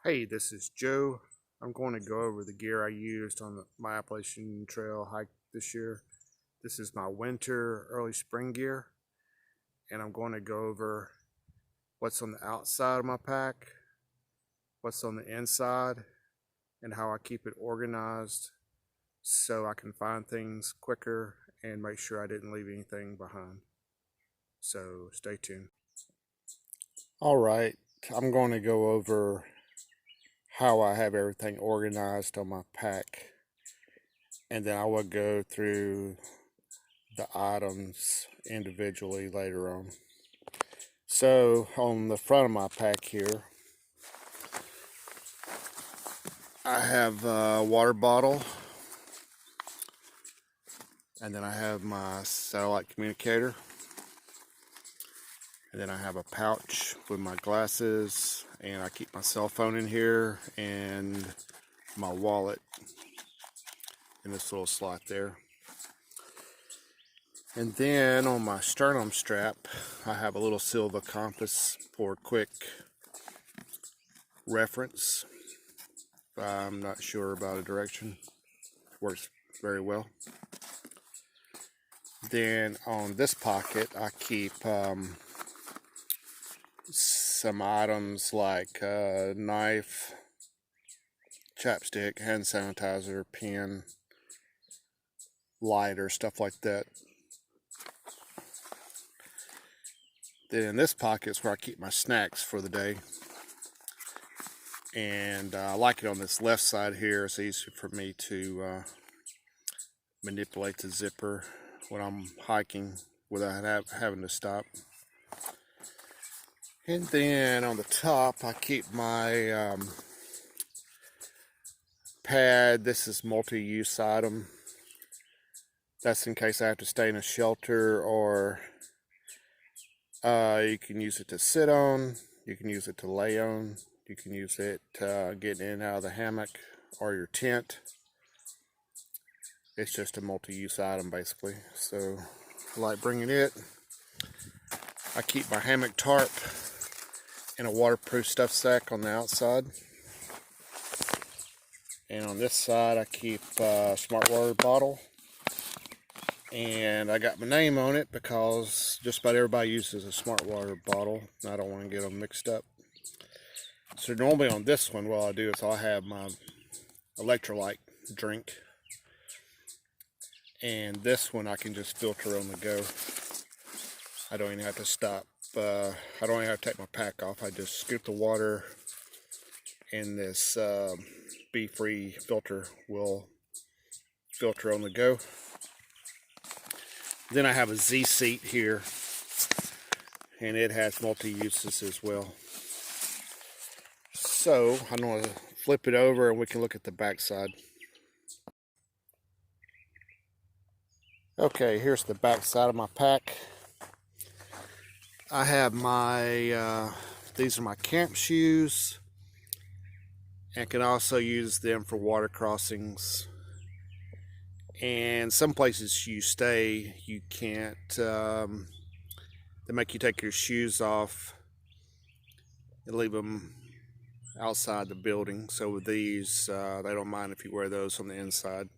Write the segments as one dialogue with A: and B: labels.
A: Hey, this is Joe. I'm going to go over the gear I used on my Appalachian Trail hike this year. This is my winter, early spring gear, and I'm going to go over what's on the outside of my pack, what's on the inside, and how I keep it organized so I can find things quicker and make sure I didn't leave anything behind. So stay tuned. All right, I'm going to go over how I have everything organized on my pack, and then I will go through the items individually later on. So on the front of my pack here, I have a water bottle, and then I have my satellite communicator, and then I have a pouch with my glasses, and I keep my cell phone in here and my wallet in this little slot there. And then on my sternum strap, I have a little silver compass for quick reference. If I'm not sure about a direction, it works very well. Then on this pocket, I keep some items like knife, chapstick, hand sanitizer, pen, lighter, stuff like that. Then in this pocket is where I keep my snacks for the day. And I like it on this left side here. It's easier for me to manipulate the zipper when I'm hiking without having to stop. And then on the top, I keep my pad. This is multi-use item. That's in case I have to stay in a shelter, or you can use it to sit on, you can use it to lay on, you can use it getting in and out of the hammock or your tent. It's just a multi-use item basically. So I like bringing it. I keep my hammock tarp in a waterproof stuff sack on the outside. And on this side I keep a smart water bottle. And I got my name on it because just about everybody uses a smart water bottle. I don't want to get them mixed up. So normally on this one, what I'll do is I'll have my electrolyte drink. And this one I can just filter on the go. I don't even have to stop. I don't even have to take my pack off. I just scoop the water, and this Be-Free filter will filter on the go. Then I have a Z-seat here, and it has multi-uses as well. So I'm going to flip it over and we can look at the back side. Okay, here's the back side of my pack. I have my, these are my camp shoes, and can also use them for water crossings. And some places you stay, you can't, they make you take your shoes off and leave them outside the building. So with these, they don't mind if you wear those on the inside.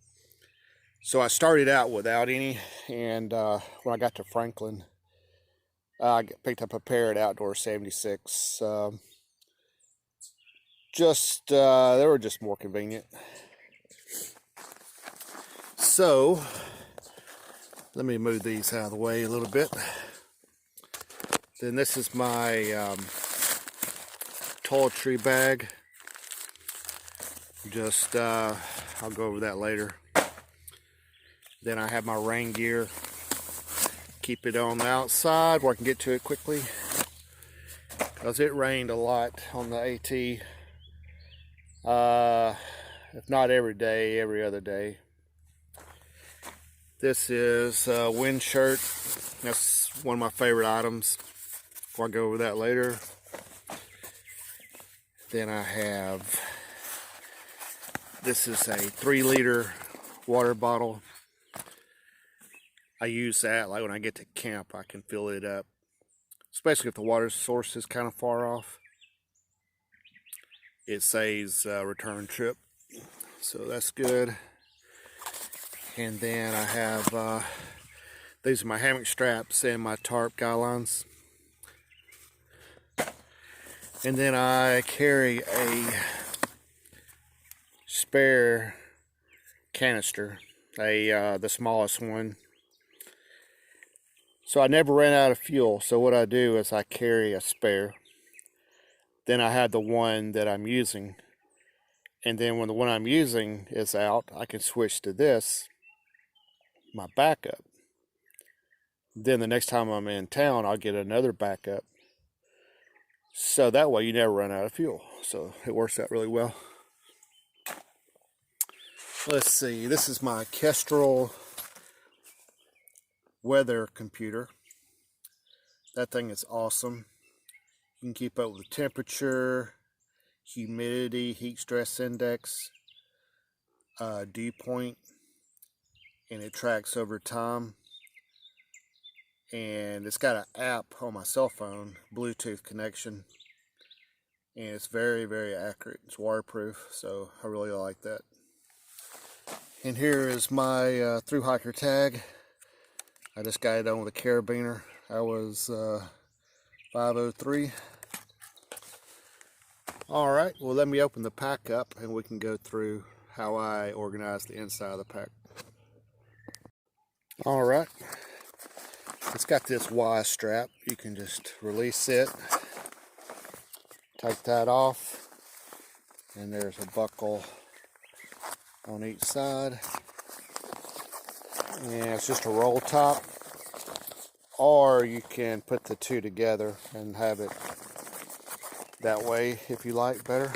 A: So I started out without any, and when I got to Franklin, I picked up a pair at Outdoor 76. They were just more convenient. So let me move these out of the way a little bit. Then this is my toiletry bag. I'll go over that later. Then I have my rain gear. Keep it on the outside where I can get to it quickly, because it rained a lot on the AT. If not every day, every other day. This is a wind shirt. That's one of my favorite items. I'll go over that later. Then I have, this is a 3-liter water bottle. I use that like when I get to camp, I can fill it up, especially if the water source is kind of far off. it says return trip, so that's good. And then I have these are my hammock straps and my tarp guy lines. And then I carry a spare canister, the smallest one. So I never ran out of fuel. So what I do is I carry a spare. Then I have the one that I'm using. And then when the one I'm using is out, I can switch to this, my backup. Then the next time I'm in town, I'll get another backup. So that way you never run out of fuel. So it works out really well. Let's see, this is my Kestrel weather computer. That thing is awesome. You can keep up with the temperature, humidity, heat stress index, dew point, and it tracks over time. And it's got an app on my cell phone, Bluetooth connection, and it's very, very accurate. It's waterproof, so I really like that. And here is my thru-hiker tag. I just got it on with a carabiner. That was 503. All right, well, let me open the pack up and we can go through how I organize the inside of the pack. All right, it's got this Y strap. You can just release it, take that off, and there's a buckle on each side. And it's just a roll top, or you can put the two together and have it that way if you like better.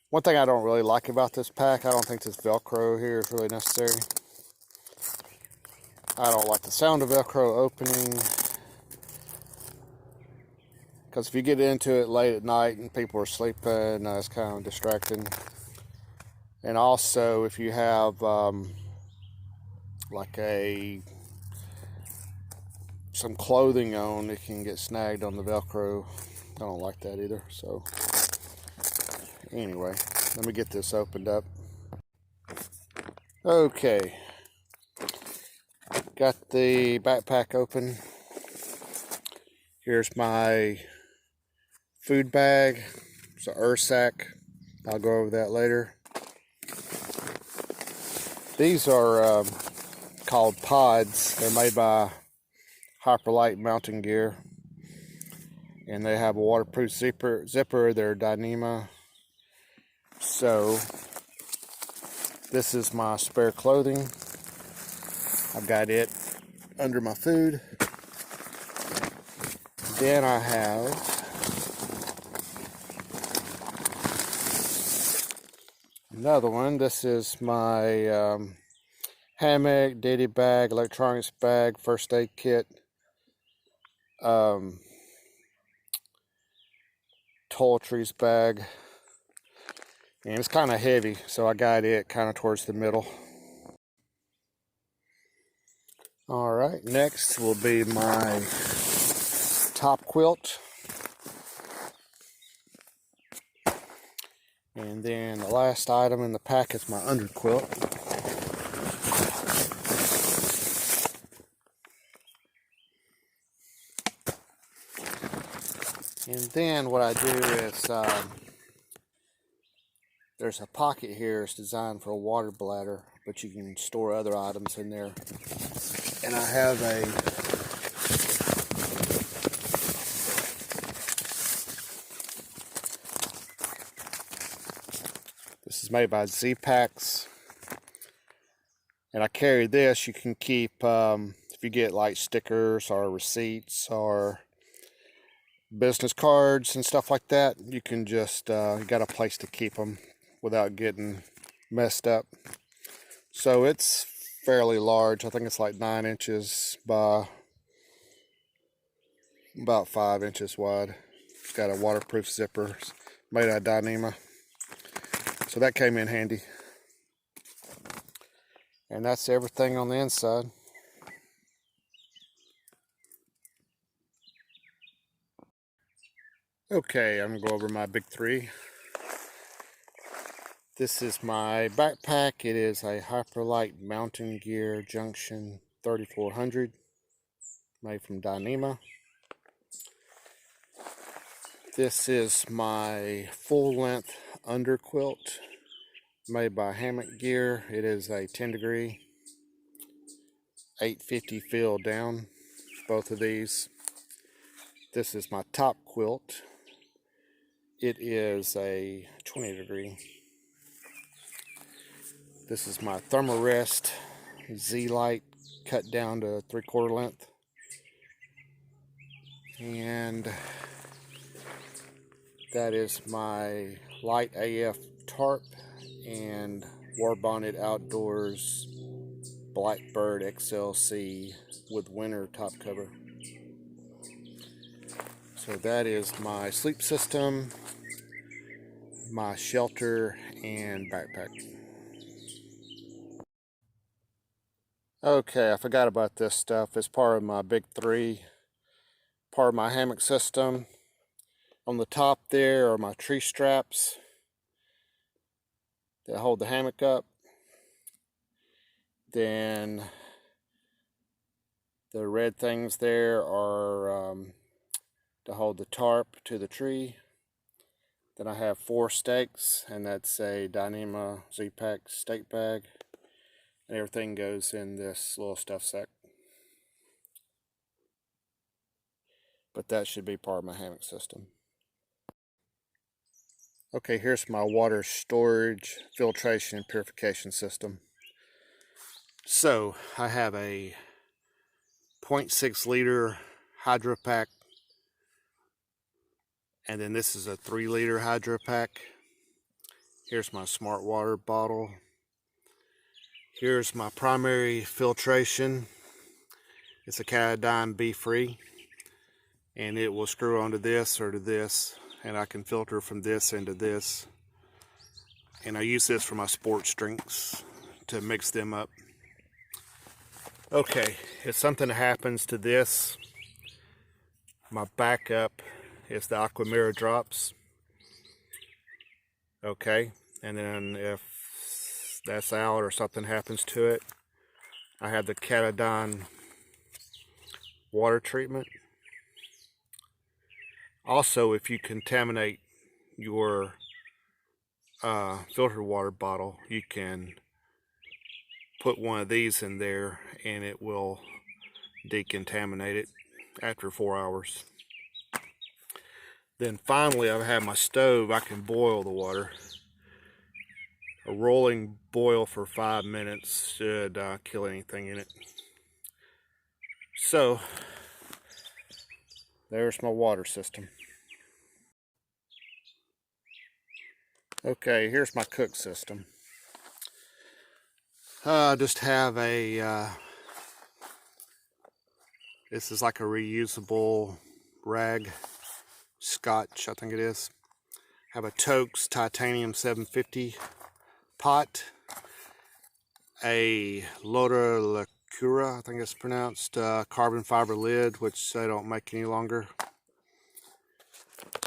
A: One thing I don't really like about this pack, I don't think this Velcro here is really necessary. I don't like the sound of Velcro opening, because if you get into it late at night and people are sleeping, it's kind of distracting. And also if you have like some clothing on, it can get snagged on the Velcro. I don't like that either. So anyway, let me get this opened up. Okay, got the backpack open. Here's my food bag. It's an Ursack. I'll go over that later. These are called pods. They're made by Hyperlight Mountain Gear, and they have a waterproof zipper. They're Dyneema. So this is my spare clothing. I've got it under my food. Then I have another one. This is my hammock, daddy bag, electronics bag, first aid kit, toiletries bag, and it's kind of heavy, so I got it kind of towards the middle. All right, next will be my top quilt, and then the last item in the pack is my under quilt. And then what I do is, there's a pocket here. It's designed for a water bladder, but you can store other items in there. And I have this is made by Z-Packs. And I carry this. You can keep, if you get like stickers or receipts or business cards and stuff like that, you can just you got a place to keep them without getting messed up. So it's fairly large. I think it's like 9 inches by about 5 inches wide. It's got a waterproof zipper. It's made out of Dyneema, so that came in handy. And that's everything on the inside. Okay, I'm going to go over my big three. This is my backpack. It is a Hyperlight Mountain Gear Junction 3400, made from Dyneema. This is my full-length under quilt, made by Hammock Gear. It is a 10 degree, 850 feel down, both of these. This is my top quilt. It is a 20 degree. This is my Thermarest Z-Light cut down to 3/4 length. And that is my Light AF tarp and War Bonded Outdoors Blackbird XLC with winter top cover. So that is my sleep system, my shelter, and backpack. Okay, I forgot about this stuff. It's part of my big three, part of my hammock system. On the top there are my tree straps that hold the hammock up. Then the red things there are to hold the tarp to the tree. Then I have 4 stakes, and that's a Dyneema Z-Pack stake bag. And everything goes in this little stuff sack. But that should be part of my hammock system. Okay, here's my water storage, filtration, and purification system. So, I have a 0.6 liter hydro pack, and then this is a 3 liter hydro pack. Here's my smart water bottle. Here's my primary filtration. It's a Katadyn B-free, and it will screw onto this or to this, and I can filter from this into this. And I use this for my sports drinks to mix them up. Okay, if something happens to this, my backup is the Aquamira drops. Okay, and then if that's out or something happens to it, I have the Katadyn water treatment. Also, if you contaminate your filtered water bottle, you can put one of these in there and it will decontaminate it after 4 hours. Then finally, I have my stove. I can boil the water. A rolling boil for 5 minutes should kill anything in it. So there's my water system. Okay, here's my cook system. I just have a, this is like a reusable rag, Scotch, I think it is. Have a Toaks titanium 750 pot, a Lavatory, I think it's pronounced, carbon fiber lid, which they don't make any longer.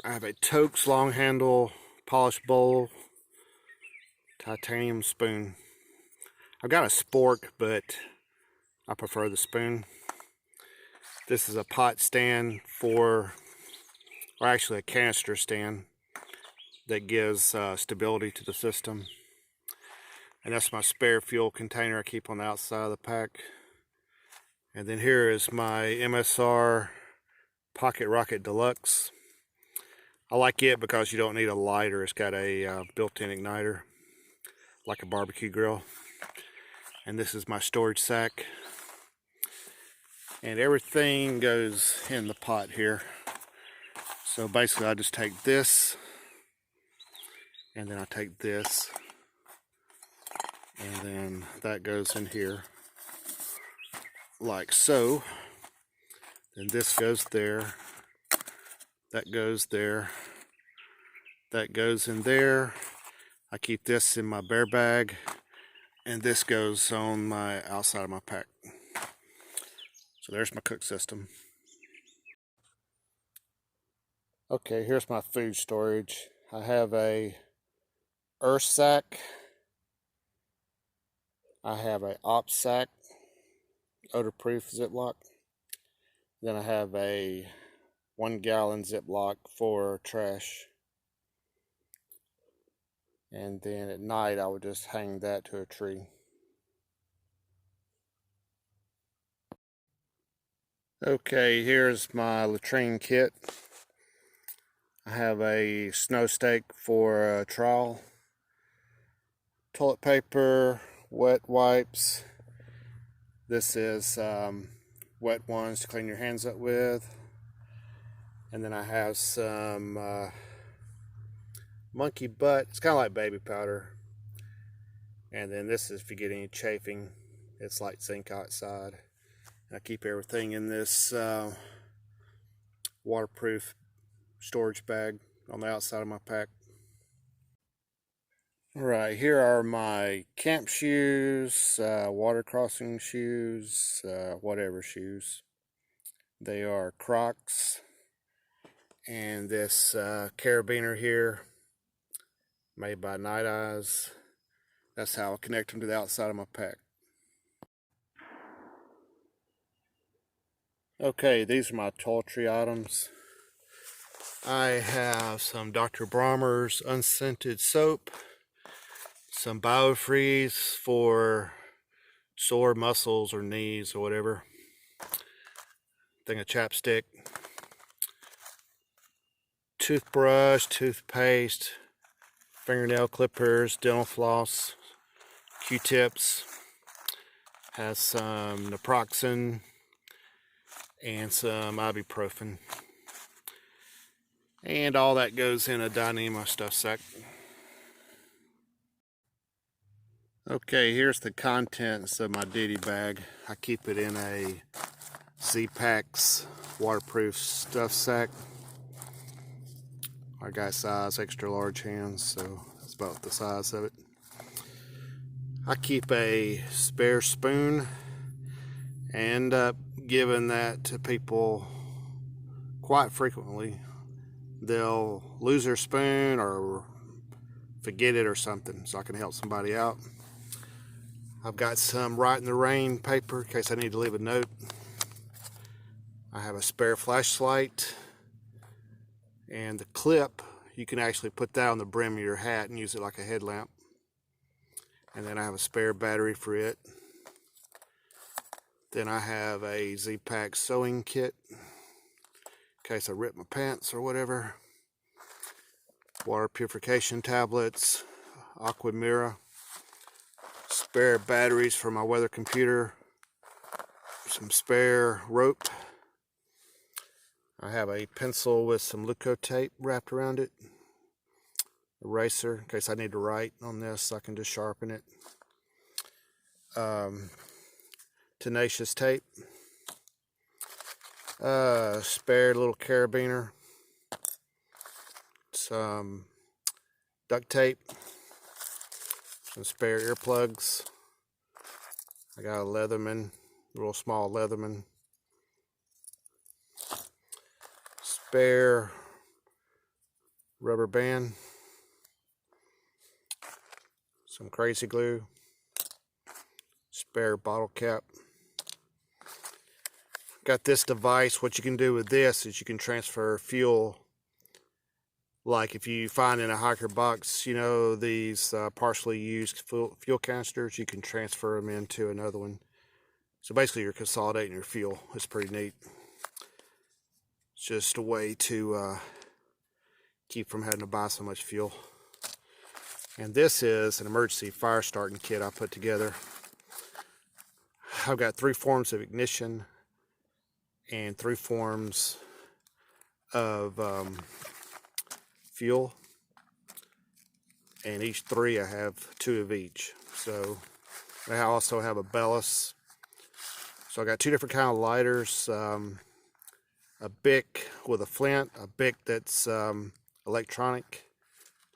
A: I have a Toaks long handle polished bowl, titanium spoon. I've got a spork, but I prefer the spoon. This is a pot stand or actually a canister stand that gives stability to the system. And that's my spare fuel container I keep on the outside of the pack. And then here is my MSR Pocket Rocket Deluxe. I like it because you don't need a lighter. It's got a built-in igniter, like a barbecue grill. And this is my storage sack. And everything goes in the pot here. So basically I just take this, and then I take this, and then that goes in here like so. Then this goes there, that goes there, that goes in there. I keep this in my bear bag, and this goes on my outside of my pack. So there's my cook system. Okay, here's my food storage. I have a earth sack. I have a op sack, odor-proof Ziploc. Then I have a 1-gallon Ziploc for trash. And then at night I would just hang that to a tree. Okay, here's my latrine kit. I have a snow stake for a trowel, toilet paper, wet wipes. This is wet ones to clean your hands up with. And then I have some monkey butt. It's kind of like baby powder. And then this is if you get any chafing. It's like zinc oxide. I keep everything in this waterproof storage bag on the outside of my pack. Alright, here are my camp shoes, water crossing shoes, whatever shoes. They are Crocs. And this carabiner here, made by Night Eyes. That's how I connect them to the outside of my pack. Okay, these are my toiletry items. I have some Dr. Bronner's unscented soap, some Biofreeze for sore muscles or knees or whatever, thing of chapstick, toothbrush, toothpaste, fingernail clippers, dental floss, Q-tips, has some naproxen and some ibuprofen. And all that goes in a Dyneema stuff sack. Okay, here's the contents of my ditty bag. I keep it in a Z-Packs waterproof stuff sack. I got size extra large hands, so that's about the size of it. I keep a spare spoon and end up giving that to people quite frequently. They'll lose their spoon or forget it or something, so I can help somebody out. I've got some Write in the Rain paper in case I need to leave a note. I have a spare flashlight, and the clip, you can actually put that on the brim of your hat and use it like a headlamp. And then I have a spare battery for it. Then I have a Z-Pack sewing kit in case I rip my pants or whatever. Water purification tablets, aqua mirror, spare batteries for my weather computer, some spare rope. I have a pencil with some Leuco tape wrapped around it, eraser in case I need to write on this, I can just sharpen it, tenacious tape, spare little carabiner, some duct tape, some spare earplugs. I got a Leatherman, a real small Leatherman, spare rubber band, some crazy glue, spare bottle cap. Got this device. What you can do with this is you can transfer fuel. Like if you find in a hiker box, you know, these partially used fuel canisters, you can transfer them into another one. So basically you're consolidating your fuel. It's pretty neat. It's just a way to keep from having to buy so much fuel. And this is an emergency fire starting kit I put together. I've got 3 forms of ignition and 3 forms of fuel, and each 3 I have 2 of each. So I also have a bellows. So I got 2 different kind of lighters, a Bic with a flint, a Bic that's electronic,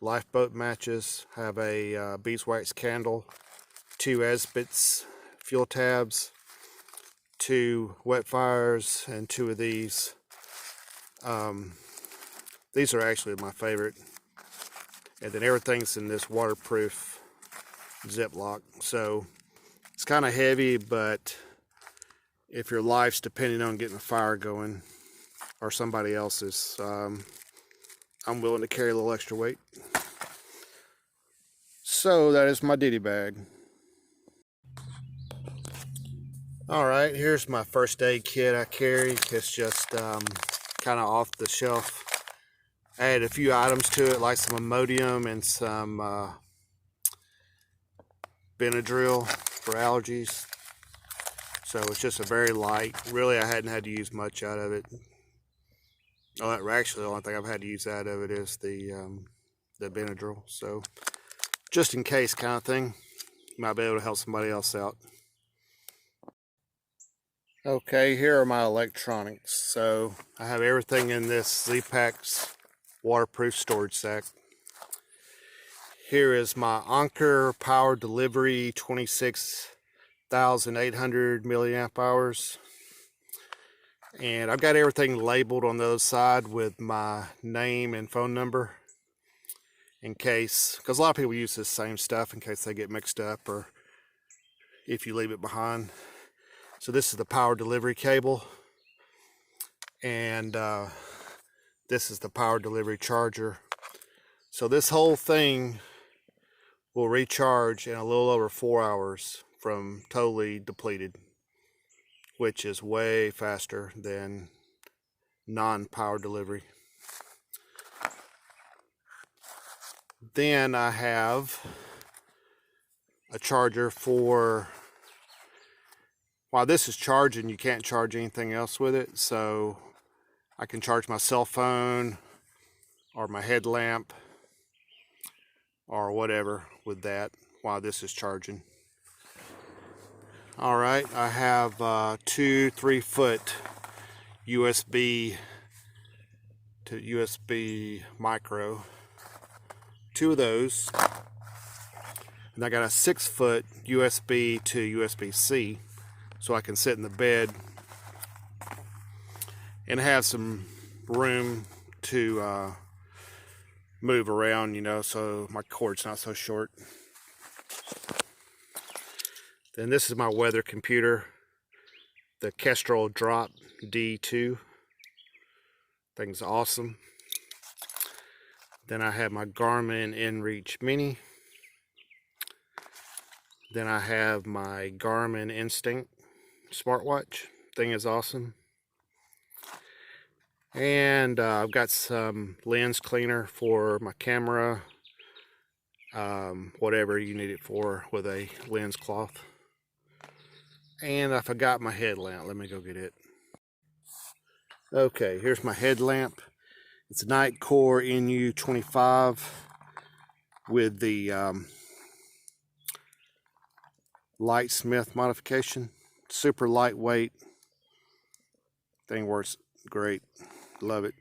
A: lifeboat matches, have a beeswax candle, 2 Esbits fuel tabs, 2 wet fires, and 2 of these These are actually my favorite. And then everything's in this waterproof Ziploc. So it's kind of heavy, but if your life's depending on getting a fire going, or somebody else's, I'm willing to carry a little extra weight. So that is my ditty bag. Alright, here's my first aid kit I carry. It's just kind of off the shelf. I added a few items to it, like some Imodium and some Benadryl for allergies. So it's just a very light. Really, I hadn't had to use much out of it. Oh, actually, the only thing I've had to use out of it is the Benadryl. So just in case kind of thing. You might be able to help somebody else out. Okay, here are my electronics. So I have everything in this Z-Packs waterproof storage sack. Here is my Anker power delivery 26,800 milliamp hours. And I've got everything labeled on the other side with my name and phone number in case, because a lot of people use this same stuff in case they get mixed up or if you leave it behind. So this is the power delivery cable, and this is the power delivery charger. So this whole thing will recharge in a little over 4 hours from totally depleted, which is way faster than non-power delivery. Then I have a charger for, while this is charging, you can't charge anything else with it. So I can charge my cell phone or my headlamp or whatever with that while this is charging. Alright, I have 2 3-foot USB to USB micro. 2 of those. And I got a 6-foot USB to USB-C, so I can sit in the bed and have some room to move around, you know, so my cord's not so short. Then this is my weather computer, the Kestrel Drop D2. Thing's awesome. Then I have my Garmin InReach Mini. Then I have my Garmin Instinct smartwatch. Thing is awesome. And I've got some lens cleaner for my camera, whatever you need it for with a lens cloth. And I forgot my headlamp. Let me go get it. Okay, here's my headlamp. It's a Nightcore NU25 with the Lightsmith modification. Super lightweight. Thing works great. Love it.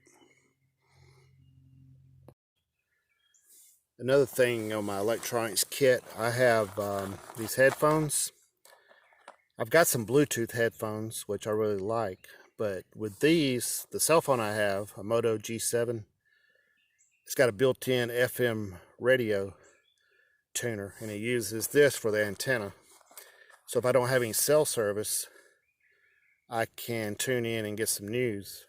A: Another thing on my electronics kit, I have these headphones. I've got some Bluetooth headphones, which I really like. But with these, the cell phone I have, a Moto G7, it's got a built-in FM radio tuner, and it uses this for the antenna. So if I don't have any cell service, I can tune in and get some news.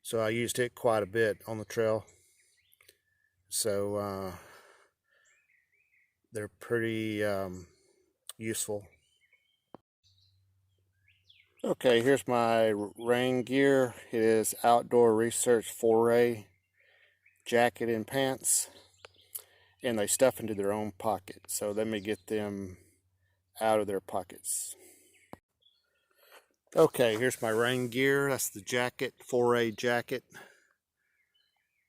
A: So I used it quite a bit on the trail. So they're pretty useful. Okay, here's my rain gear. It is Outdoor Research Foray jacket and pants, and they stuff into their own pocket. So let me get them out of their pockets. Okay, here's my rain gear. That's the jacket, Foray jacket.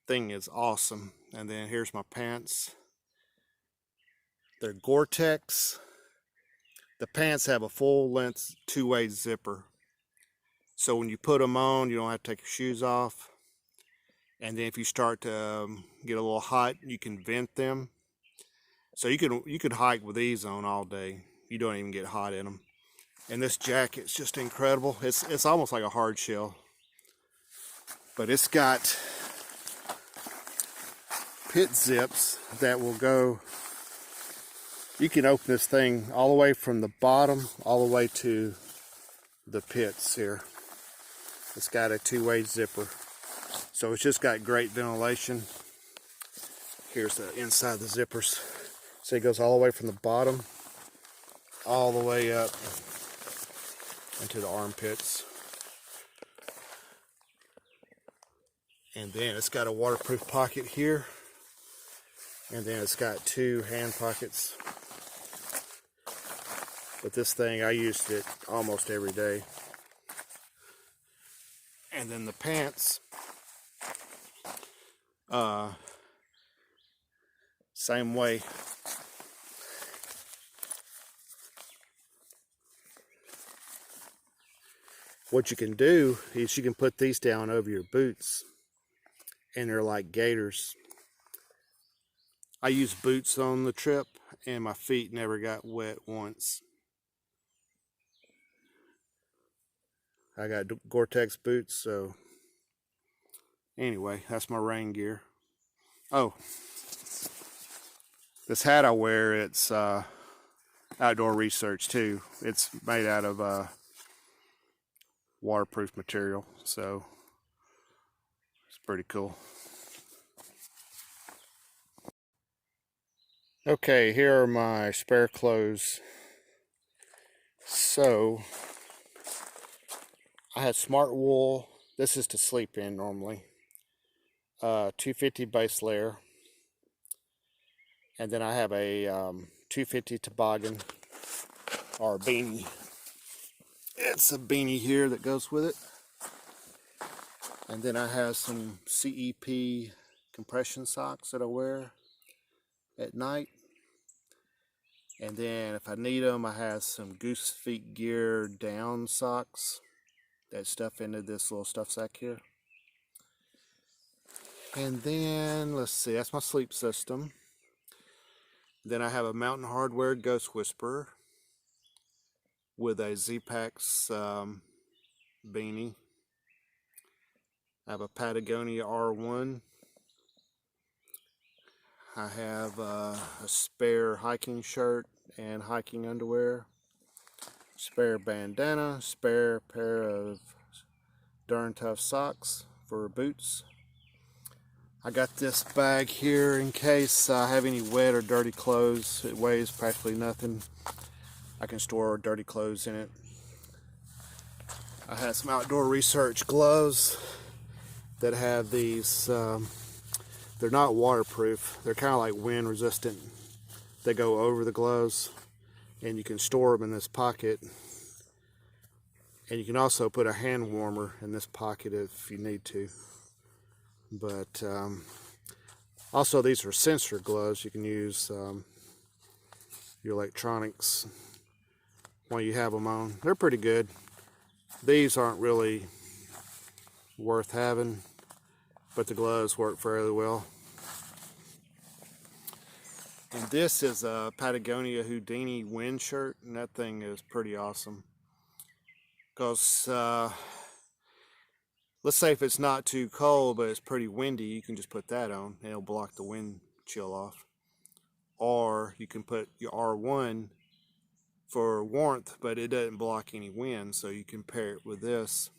A: Thing is awesome. And then here's my pants. They're Goretex. The pants have a full length 2-way zipper. So when you put them on, you don't have to take your shoes off. And then if you start to get a little hot, you can vent them. So you could hike with these on all day. You don't even get hot in them. And this jacket's just incredible. It's almost like a hard shell. But it's got pit zips that will go. You can open this thing all the way from the bottom all the way to the pits here. It's got a two-way zipper, so it's just got great ventilation. Here's the inside of the zippers. So it goes all the way from the bottom all the way up into the armpits. And then it's got a waterproof pocket here, and then it's got two hand pockets. But this thing, I used it almost every day. And then the pants, same way. What you can do is you can put these down over your boots, and they're like gaiters. I used boots on the trip, and my feet never got wet once. I got Goretex boots, so anyway, that's my rain gear. Oh, this hat I wear, it's outdoor research too. It's made out of waterproof material, so it's pretty cool. Okay, here are my spare clothes. So I had smart wool. This is to sleep in normally. 250 base layer. And then I have a 250 toboggan or beanie. It's a beanie here that goes with it. And then I have some CEP compression socks that I wear at night. And then if I need them, I have some Goose Feet Gear down socks that stuff into this little stuff sack here. And then, let's see, that's my sleep system. Then I have a Mountain Hardwear Ghost Whisperer with a Z-Pax beanie. I have a Patagonia R1. I have a spare hiking shirt and hiking underwear, spare bandana, spare pair of Darn Tough socks for boots. I got this bag here in case I have any wet or dirty clothes. It weighs practically nothing. I can store dirty clothes in it. I have some outdoor research gloves that have these, they're not waterproof. They're kind of like wind resistant. They go over the gloves, and you can store them in this pocket. And you can also put a hand warmer in this pocket if you need to. But also these are sensor gloves. You can use your electronics while you have them on. They're pretty good. These aren't really worth having, but the gloves work fairly well. And this is a Patagonia Houdini wind shirt, and that thing is pretty awesome. Because let's say if it's not too cold but it's pretty windy, you can just put that on and it'll block the wind chill off. Or you can put your R1 for warmth, but it doesn't block any wind, so you can pair it with this.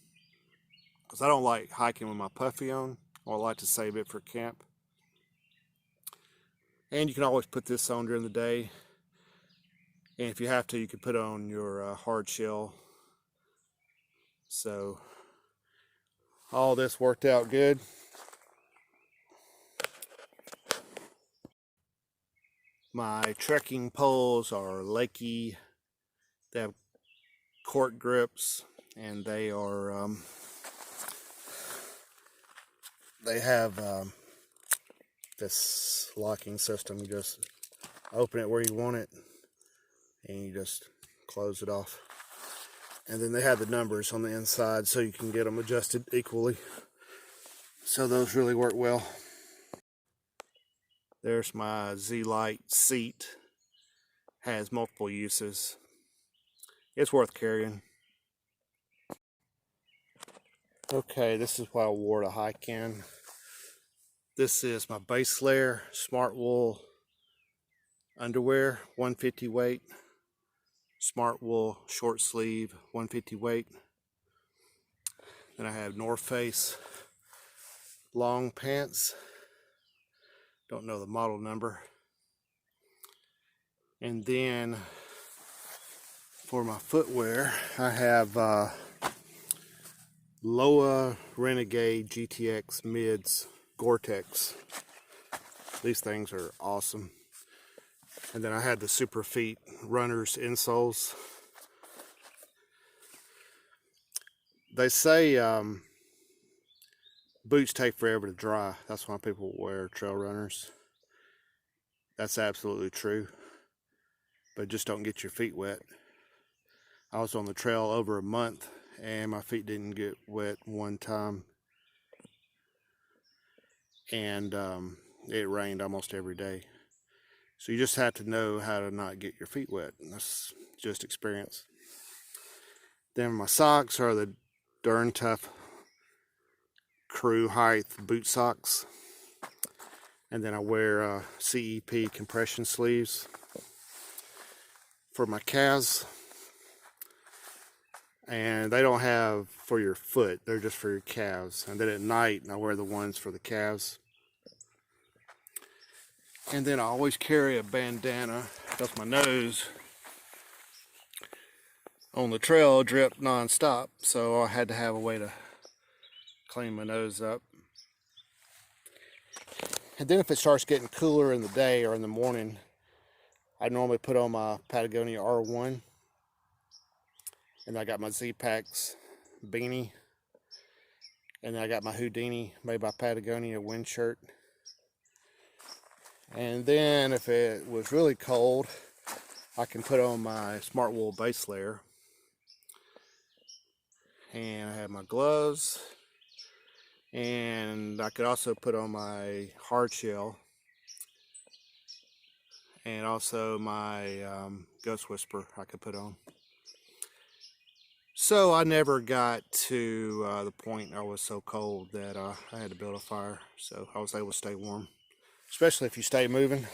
A: Because I don't like hiking with my puffy on, or I like to save it for camp. And you can always put this on during the day. And if you have to, you can put on your hard shell. So all this worked out good. My trekking poles are Lakey. They have cork grips, and they are they have this locking system. You just open it where you want it, and you just close it off. And then they have the numbers on the inside so you can get them adjusted equally. So those really work well. There's my Z-Lite seat. Has multiple uses. It's worth carrying. Okay, this is what I wore to hike in. This is my base layer, smart wool underwear, 150 weight. Smart wool short sleeve, 150 weight. Then I have North Face long pants. Don't know the model number. And then for my footwear, I have Loa Renegade GTX mids Goretex. These things are awesome. And then I had the Super Feet runners insoles. They say boots take forever to dry. That's why people wear trail runners. That's absolutely true. But just don't get your feet wet. I was on the trail over a month and my feet didn't get wet one time. And it rained almost every day. So you just have to know how to not get your feet wet. That's just experience. Then my socks are the Darn Tough Thru-Hike boot socks. And then I wear CEP compression sleeves for my calves. And they don't have for your foot, they're just for your calves. And then at night I wear the ones for the calves. And then I always carry a bandana because my nose on the trail dripped non-stop, so I had to have a way to clean my nose up. And then if it starts getting cooler in the day or in the morning, I normally put on my Patagonia R1, and I got my Z-Packs beanie, and then I got my Houdini made by Patagonia wind shirt. And then if it was really cold, I can put on my smart wool base layer. And I have my gloves. And I could also put on my hard shell. And also my Ghost Whisper I could put on. So I never got to the point I was so cold that I had to build a fire. So I was able to stay warm. Especially if you stay moving.